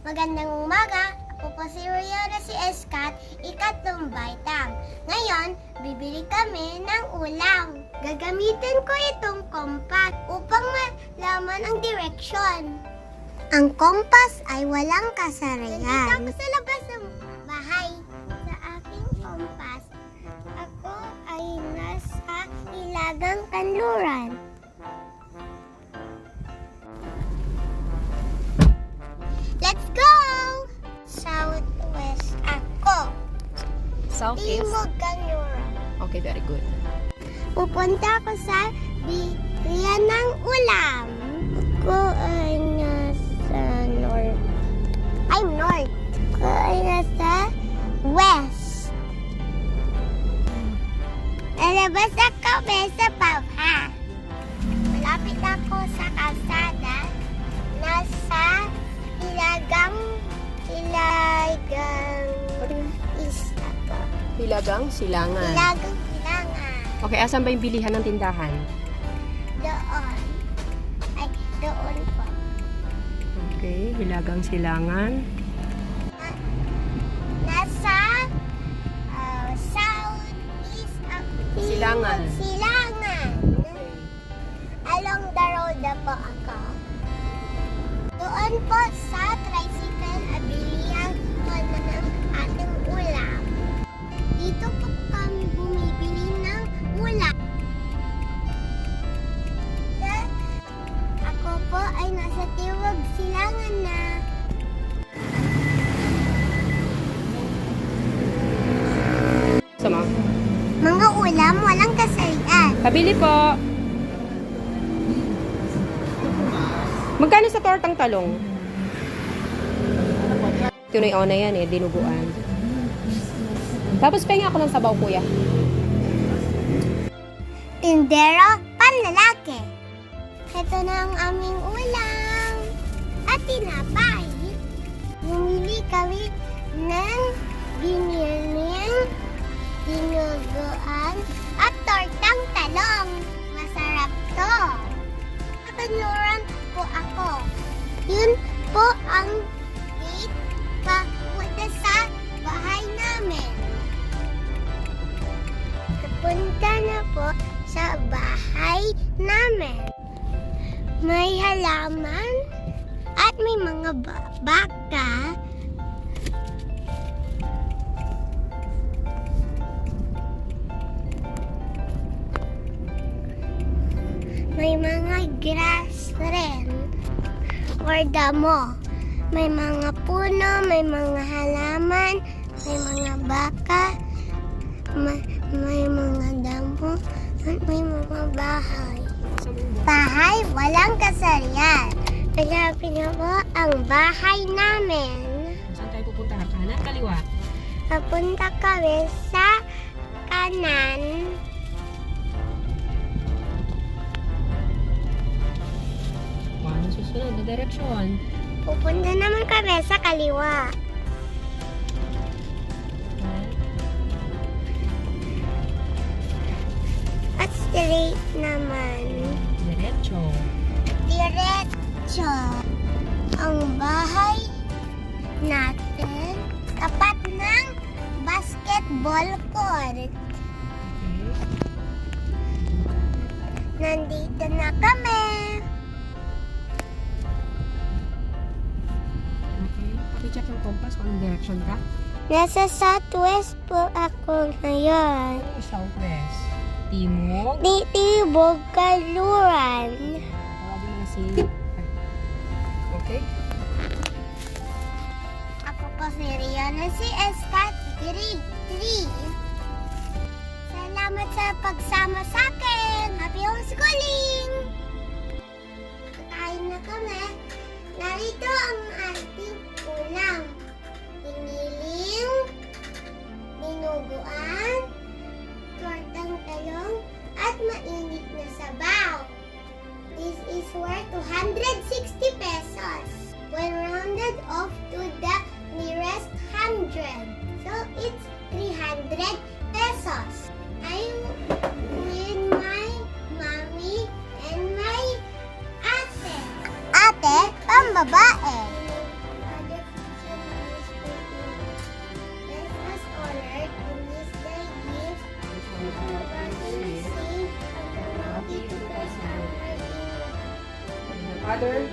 Magandang umaga! Ako po si Rihanna si Escat, ikatlong baitang. Ngayon, bibili kami ng ulam. Gagamitin ko itong kompas upang malaman ang direksyon. Ang kompas ay walang kasarian. Nandito ako sa labas ng bahay. Sa aking kompas, ako ay nasa Hilagang Kanluran. Let's go! Southwest ako. Southeast? Timog Kanluran. Okay, very good. Pupunta ako sa bilihan ng ulam. Ako ay nasa north. I'm north. Ako ay nasa west. Lalabas ako sa pabha. Malapit ako sa kalsada. Nasa Hilagang is ako. Hilagang Silangan. Hilagang Silangan. Okay, asan ba yung bilihan ng tindahan? Doon. Ay, doon po. Okay, Hilagang Silangan. Nasa southeast of Silangan. Silangan. Along the road na po ako. Doon po sa tricycle, abilihan ko na ng ating ulam. Dito po kami bumibili ng ulam. Ako po ay nasa Tiwag Silangan na. Sama. Mga ulam walang kasarian. Pabili po. Magkano sa tortang talong? Tunay na yan dinuguan. Tapos penga ako ng sabaw, kuya. Tindero, panlalaki. Ito na ang aming ulam. At tinapay. Bumili kami ng giniling, dinuguan, at tortang talong. Masarap to. Kapanuran po ako. Yun po ang gate papunta sa bahay namin. Punta na po sa bahay namin. May halaman at may mga baka. May mga grass rin or damo. May mga puno, may mga halaman, may mga baka, may mga damo, at may mga bahay. Bahay, walang kasarian. Hanapin niyo po ang bahay namin. Saan tayo pupunta? Kanan, kaliwa? Papunta kami sa kanan. Ano susunod na direksyon? Pupunta naman kami sa kaliwa. At straight naman. Diretso. Diretso. Ang bahay natin tapat ng basketball court. Okay. Nandito na kami. Okay. Pakicheck yung compass kung anong direction ka. Nasa southwest po ako ngayon. Southwest. Timog. Titibog Kanluran. Tawagin mo na si... Okay. Ako po si Rihanna si Escat, grade 3. Salamat sa pagsama sa akin. Happy homeschooling! Kakain na kami. Narito ang ating ulam. Giniling, dinuguan, tortang talong, at mainit na sabaw. This is worth 260 pesos. When rounded off to the nearest 100. So it's 300 pesos. I'm with my mommy and my ate. Ate, pambabae. Other